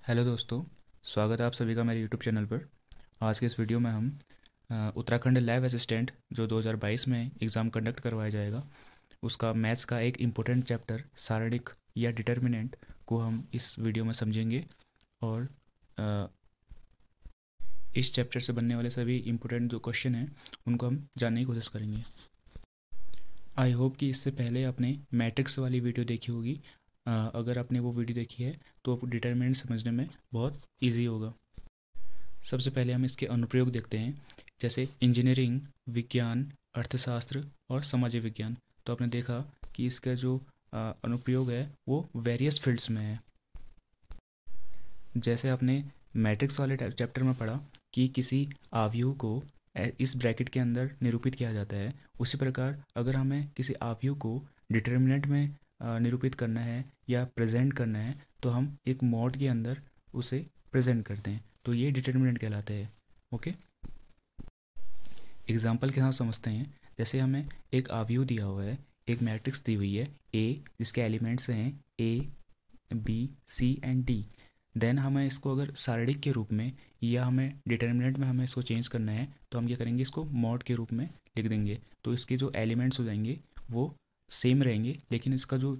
Hello दोस्तों। स्वागत है आप सभी का मेरे यूट्यूब चैनल पर। आज के इस वीडियो में हम उत्तराखंड लैब असिस्टेंट जो 2022 में एग्ज़ाम कंडक्ट करवाया जाएगा उसका मैथ्स का एक इम्पोर्टेंट चैप्टर सारणिक या डिटर्मिनेंट को हम इस वीडियो में समझेंगे। और अ, इस चैप्टर से बनने वाले सभी इम्पोर्टेंट जो क्वेश्चन हैं उनको हम जानने की कोशिश करेंगे। आई होप कि इससे पहले आपने मैट्रिक्स वाली वीडियो देखी होगी। अगर आपने वो वीडियो देखी है तो आपको डिटर्मिनेंट समझने में बहुत ईजी होगा। सबसे पहले हम इसके अनुप्रयोग देखते हैं, जैसे इंजीनियरिंग, विज्ञान, अर्थशास्त्र और समाज विज्ञान। तो आपने देखा कि इसका जो अनुप्रयोग है वो वेरियस फील्ड्स में है। जैसे आपने मैट्रिक्स वाले चैप्टर में पढ़ा कि किसी आव्यूह को इस ब्रैकेट के अंदर निरूपित किया जाता है, उसी प्रकार अगर हमें किसी आव्यूह को डिटर्मिनेंट में निरूपित करना है या प्रेजेंट करना है तो हम एक मॉड के अंदर उसे प्रेजेंट करते हैं, तो ये डिटर्मिनेंट कहलाते हैं। ओके, एग्जाम्पल के साथ समझते हैं। जैसे हमें एक आव्यूह दिया हुआ है, एक मैट्रिक्स दी हुई है ए, जिसके एलिमेंट्स हैं A, B, C and D. Then हमें इसको अगर सारणिक के रूप में या हमें डिटर्मिनेंट में हमें इसको चेंज करना है तो हम क्या करेंगे, इसको मॉड के रूप में लिख देंगे। तो इसके जो एलिमेंट्स हो जाएंगे वो सेम रहेंगे, लेकिन इसका जो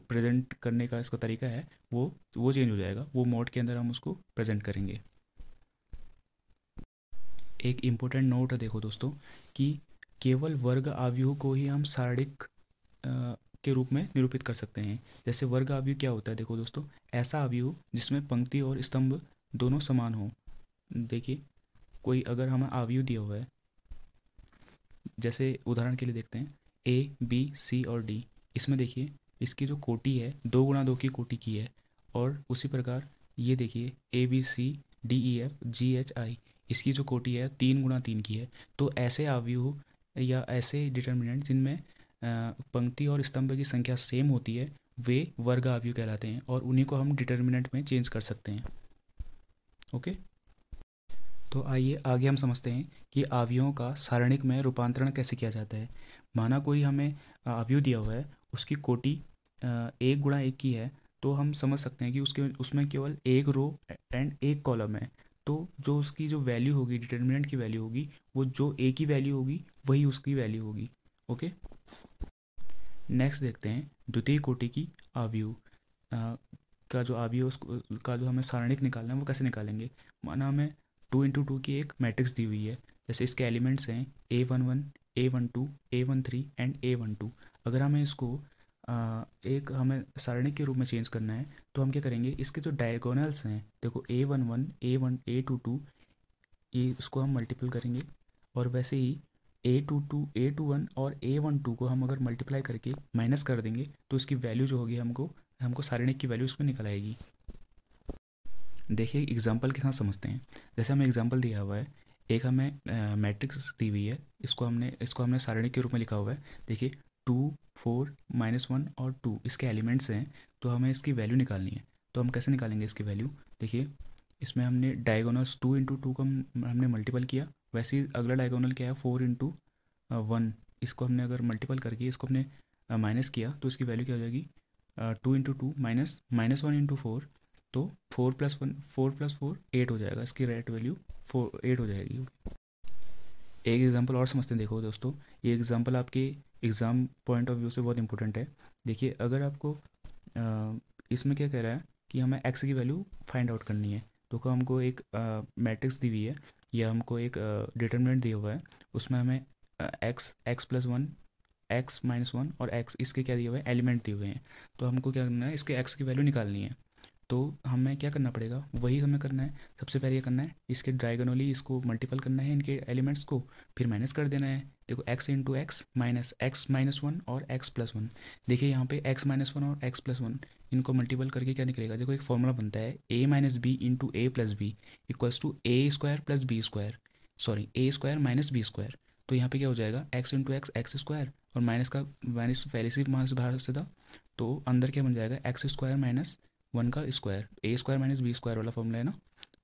प्रेजेंट करने का इसका तरीका है वो चेंज हो जाएगा। वो मॉड के अंदर हम उसको प्रेजेंट करेंगे। एक इम्पोर्टेंट नोट है, देखो दोस्तों, कि केवल वर्ग आव्यूह को ही हम सारणिक के रूप में निरूपित कर सकते हैं। जैसे वर्ग आव्यूह क्या होता है, देखो दोस्तों, ऐसा आव्यूह जिसमें पंक्ति और स्तंभ दोनों समान हो। देखिए, कोई अगर हमें आव्यूह दिया हुआ है, जैसे उदाहरण के लिए देखते हैं ए, बी, सी और डी। इसमें देखिए इसकी जो कोटि है 2 गुणा 2 की कोटि की है। और उसी प्रकार ये देखिए ए, बी, सी, डी, ई, एफ, जी, एच, आई, इसकी जो कोटि है 3 गुणा 3 की है। तो ऐसे आव्यूह या ऐसे डिटर्मिनेंट जिनमें पंक्ति और स्तंभ की संख्या सेम होती है वे वर्ग आव्यूह कहलाते हैं, और उन्हीं को हम डिटर्मिनेंट में चेंज कर सकते हैं। ओके, तो आइए आगे हम समझते हैं कि आव्यूहों का सारणिक में रूपांतरण कैसे किया जाता है। माना कोई हमें आव्यूह दिया हुआ है, उसकी कोटि 1 गुणा 1 की है, तो हम समझ सकते हैं कि उसके उसमें केवल एक रो एंड एक कॉलम है। तो जो उसकी जो वैल्यू होगी, डिटर्मिनेंट की वैल्यू होगी, वो जो ए की वैल्यू होगी वही उसकी वैल्यू होगी। ओके, नेक्स्ट देखते हैं द्वितीय कोटि की आव्यूह का जो आव्यूह का जो हमें सारणिक निकालना है वो कैसे निकालेंगे। माना हमें 2 × 2 की एक मैट्रिक्स दी हुई है। जैसे इसके एलिमेंट्स हैं A11, A12, A13 and A12। अगर हमें इसको एक हमें सारणिक के रूप में चेंज करना है तो हम क्या करेंगे, इसके जो डायगोनल्स हैं, देखो A11, A22, ये इसको हम मल्टीपल करेंगे। और वैसे ही A22, A21 और A12 को हम अगर मल्टीप्लाई करके माइनस कर देंगे तो इसकी वैल्यू जो होगी हमको हमको सारणिक की वैल्यू इसमें निकल आएगी। देखिए एग्जाम्पल के साथ समझते हैं। जैसे हमें एग्जाम्पल दिया हुआ है, एक हमें मैट्रिक्स दी हुई है, इसको हमने सारणिक के रूप में लिखा हुआ है। देखिए 2, 4, -1 और 2 इसके एलिमेंट्स हैं, तो हमें इसकी वैल्यू निकालनी है। तो हम कैसे निकालेंगे इसकी वैल्यू। देखिए इसमें हमने डायगोनल्स 2 × 2 को हमने मल्टीपल किया। वैसे ही अगला डायगोनल क्या है, 4 × 1। इसको हमने अगर मल्टीपल करके इसको हमने माइनस किया तो इसकी वैल्यू क्या हो जाएगी, 2 × 2 -1 × 4। तो 4 + 4 8 हो जाएगा, इसकी राइट वैल्यू 8 हो जाएगी। एक एग्जांपल और समझते हैं। देखो दोस्तों, ये एग्जांपल आपके एग्ज़ाम पॉइंट ऑफ व्यू से बहुत इंपॉर्टेंट है। देखिए अगर आपको इसमें क्या कह रहा है कि हमें एक्स की वैल्यू फाइंड आउट करनी है, तो हमको एक मैट्रिक्स दी हुई है या हमको एक डिटर्मिनेंट दिया हुआ है, उसमें हमें x+1, x-1 और x इसके क्या दिए हुए हैं, एलिमेंट दिए हुए हैं। तो हमको क्या करना है, इसके x की वैल्यू निकालनी है। तो हमें क्या करना पड़ेगा, वही हमें करना है। सबसे पहले ये करना है, इसके डायगोनली इसको मल्टीपल करना है इनके एलिमेंट्स को, फिर माइनस कर देना है। देखो x × x माइनस x-1 और x+1। देखिए यहाँ पे x-1 और x+1 इनको मल्टीपल करके क्या निकलेगा, देखो एक फॉर्मूला बनता है a - b × a+b = a² + b², sorry a² - b²। तो यहाँ पे क्या हो जाएगा, x × x x² और माइनस का माइनस पहले से माइनस बाहर से था, तो अंदर क्या बन जाएगा, x² - 1 का स्क्वायर, a² - b² वाला फॉर्मूला है ना।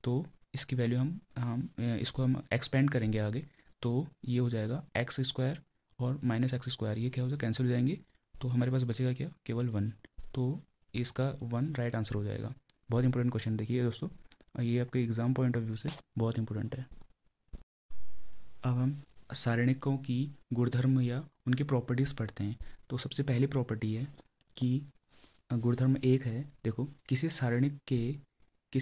तो इसकी वैल्यू हम इसको हम एक्सपेंड करेंगे आगे, तो ये हो जाएगा x² और -x², ये क्या हो जाएगा, कैंसिल हो जाएंगे। तो हमारे पास बचेगा क्या, केवल 1। तो इसका 1 राइट आंसर हो जाएगा। बहुत इंपॉर्टेंट क्वेश्चन देखिए दोस्तों, ये आपके एग्ज़ाम पॉइंट ऑफ व्यू से बहुत इंपॉर्टेंट है। अब हम सारणिकों की गुणधर्म या उनकी प्रॉपर्टीज़ पढ़ते हैं। तो सबसे पहली प्रॉपर्टी है कि गुणधर्म एक है, देखो, किसी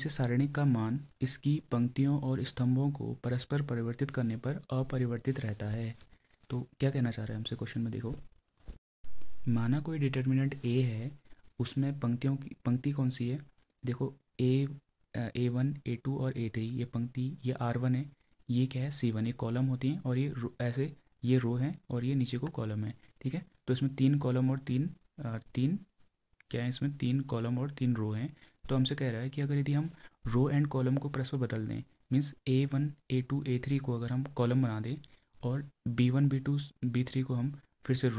सारणिक का मान इसकी पंक्तियों और स्तंभों को परस्पर परिवर्तित करने पर अपरिवर्तित रहता है। तो क्या कहना चाह रहे हैं हमसे क्वेश्चन में, देखो, माना कोई डिटर्मिनेंट ए है, उसमें पंक्ति कौन सी है, देखो, A1 A2 और A3, ये पंक्ति, ये R1 है, ये क्या है C1, ये कॉलम होती हैं, और ये ऐसे ये रो है और ये नीचे को कॉलम है, ठीक है। तो इसमें तीन कॉलम और तीन क्या है, इसमें तीन कॉलम और तीन रो हैं। तो हमसे कह रहा है कि अगर यदि हम रो एंड कॉलम को परस्पर बदल दें, मीन्स A1 A2 A3 को अगर हम कॉलम बना दें और B1 B2 B3 को हम फिर से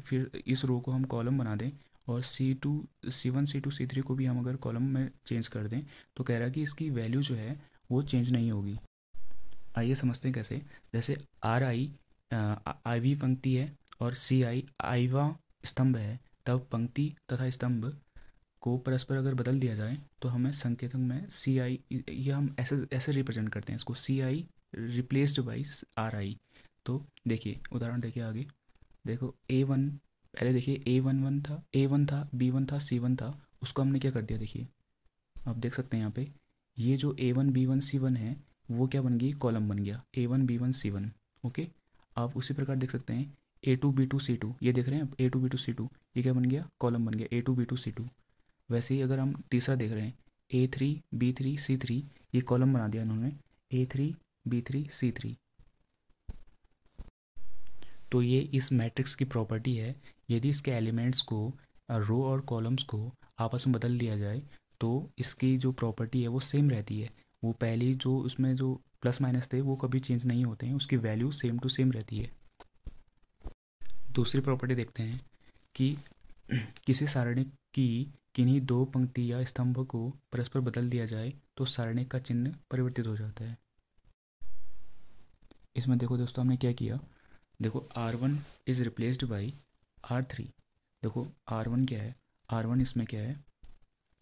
फिर इस रो को हम कॉलम बना दें, और C1 C2 C3 को भी हम अगर कॉलम में चेंज कर दें, तो कह रहा है कि इसकी वैल्यू जो है वो चेंज नहीं होगी। आइए समझते हैं कैसे। जैसे RI आईवी पंक्ति है और CI आईवा स्तंभ है, तब पंक्ति तथा स्तंभ को परस्पर अगर बदल दिया जाए तो हमें संकेतक में CI, ये हम ऐसे ऐसे रिप्रेजेंट करते हैं इसको, CI रिप्लेस्ड बाई RI। तो देखिए उदाहरण देखिए आगे, देखो A1, पहले देखिए A1 था B1 था C1 था, उसको हमने क्या कर दिया, देखिए आप देख सकते हैं यहाँ पे, ये जो A1 B1 C1 है वो क्या बन गई, कॉलम बन गया A1 B1 C1। ओके, आप उसी प्रकार देख सकते हैं A2 B2 C2, ये देख रहे हैं A2 B2 C2, ये क्या बन गया, कॉलम बन गया A2 B2 C2। वैसे ही अगर हम तीसरा देख रहे हैं A3 B3 C3, ये कॉलम बना दिया इन्होंने A3 B3 C3। तो ये इस मैट्रिक्स की प्रॉपर्टी है, यदि इसके एलिमेंट्स को, रो और कॉलम्स को आपस में बदल दिया जाए तो इसकी जो प्रॉपर्टी है वो सेम रहती है। वो पहली जो उसमें जो प्लस माइनस थे वो कभी चेंज नहीं होते हैं, उसकी वैल्यू सेम टू सेम रहती है। दूसरी प्रॉपर्टी देखते हैं कि किसी सारणी की किन्हीं दो पंक्ति या स्तंभ को परस्पर बदल दिया जाए तो सारणी का चिन्ह परिवर्तित हो जाता है। इसमें देखो दोस्तों हमने क्या किया, देखो R1 is replaced by R3। देखो R1 क्या है, R1 इसमें क्या है,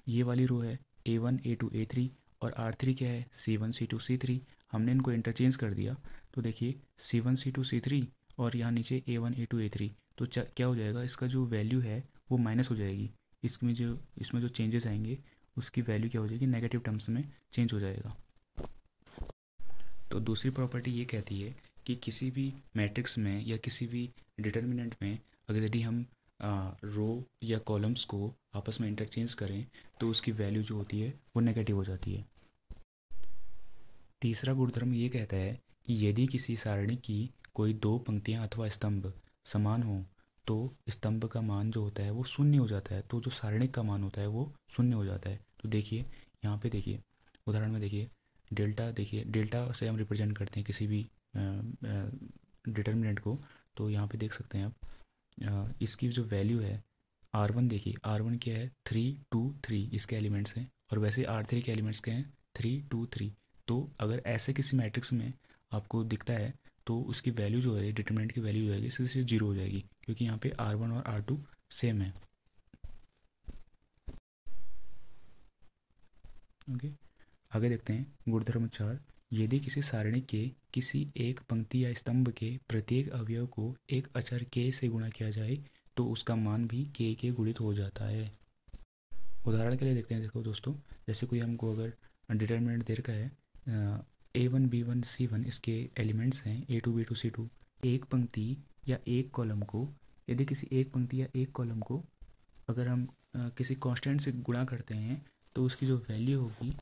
ये वाली रो है A1 A2 A3, और R3 क्या है, C1 C2 C3। हमने इनको इंटरचेंज कर दिया, तो देखिए C1 C2 C3 और यहाँ नीचे A1 A2 A3, तो क्या हो जाएगा, इसका जो वैल्यू है वो माइनस हो जाएगी। इसमें जो चेंजेस आएंगे उसकी वैल्यू क्या हो जाएगी, नेगेटिव टर्म्स में चेंज हो जाएगा। तो दूसरी प्रॉपर्टी ये कहती है कि किसी भी मैट्रिक्स में या किसी भी डिटर्मिनेंट में अगर यदि हम रो या कॉलम्स को आपस में इंटरचेंज करें तो उसकी वैल्यू जो होती है वो नेगेटिव हो जाती है। तीसरा गुणधर्म ये कहता है कि यदि किसी सारणी की कोई दो पंक्तियां अथवा स्तंभ समान हो तो स्तंभ का मान जो होता है वो शून्य हो जाता है, तो जो सारणी का मान होता है वो शून्य हो जाता है। तो देखिए यहाँ पे देखिए उदाहरण में देखिए डेल्टा, देखिए डेल्टा से हम रिप्रेजेंट करते हैं किसी भी डिटर्मिनेंट को। तो यहाँ पे देख सकते हैं आप, इसकी जो वैल्यू है R1, देखिए R1 क्या है, 3 2 3 इसके एलिमेंट्स हैं, और वैसे R3 के एलिमेंट्स क्या हैं, 3 2 3। तो अगर ऐसे किसी मैट्रिक्स में आपको दिखता है तो उसकी वैल्यू जो है, डिटर्मिनेंट की वैल्यू जो है सीधे सीधे जीरो हो जाएगी, क्योंकि यहाँ पे R1 और R2 सेम है। ओके, आगे देखते हैं गुणधर्म 4। यदि किसी सारणी के किसी एक पंक्ति या स्तंभ के प्रत्येक अवयव को एक अचर k से गुणा किया जाए तो उसका मान भी k के गुणित हो जाता है। उदाहरण के लिए देखते हैं, देखो दोस्तों, जैसे कोई हमको अगर डिटर्मिनेंट दे रखा है A1 B1 C1, इसके एलिमेंट्स हैं A2 B2 C2, एक पंक्ति या एक कॉलम को, यदि किसी एक पंक्ति या एक कॉलम को अगर हम किसी कांस्टेंट से गुणा करते हैं तो उसकी जो वैल्यू होगी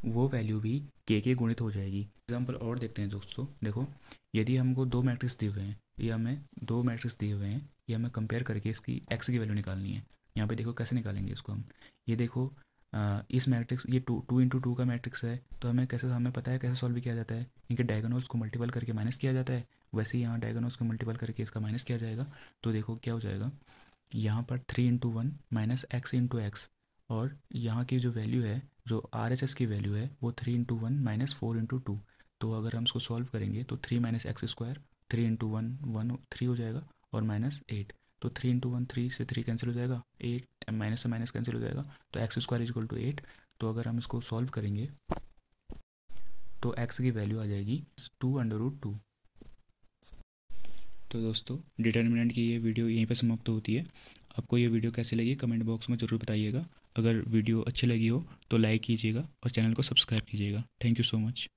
वो वैल्यू भी के गुणित हो जाएगी। एग्जाम्पल और देखते हैं दोस्तों, देखो, यदि हमको दो मैट्रिक्स दिए हुए हैं, ये हमें कंपेयर करके इसकी एक्स की वैल्यू निकालनी है। यहाँ पे देखो कैसे निकालेंगे इसको हम, ये देखो इस मैट्रिक्स, ये 2 2 × 2 का मैट्रिक्स है, तो हमें पता है कैसे सॉल्व किया जाता है, इनके डायगोनल्स को मल्टीपल करके माइनस किया जाता है। वैसे ही यहाँ डायगोनल्स को मल्टीपल करके इसका माइनस किया जाएगा। तो देखो क्या हो जाएगा, यहाँ पर 3 × 1 -x × x, और यहाँ की जो वैल्यू है, जो RHS की वैल्यू है वो 3 × 1 -4 × 2। तो अगर हम इसको सॉल्व करेंगे तो 3 - x², 3 × 1 1 3 हो जाएगा, और -8। तो 3 × 1 3 से 3 कैंसिल हो जाएगा, 8 माइनस से माइनस कैंसिल हो जाएगा, तो x² = 8। तो अगर हम इसको सॉल्व करेंगे तो x की वैल्यू आ जाएगी 2√2। तो दोस्तों डिटर्मिनेंट की ये वीडियो यहीं पर समाप्त होती है। आपको ये वीडियो कैसी लगी कमेंट बॉक्स में ज़रूर बताइएगा। अगर वीडियो अच्छी लगी हो तो लाइक कीजिएगा और चैनल को सब्सक्राइब कीजिएगा। Thank you so much.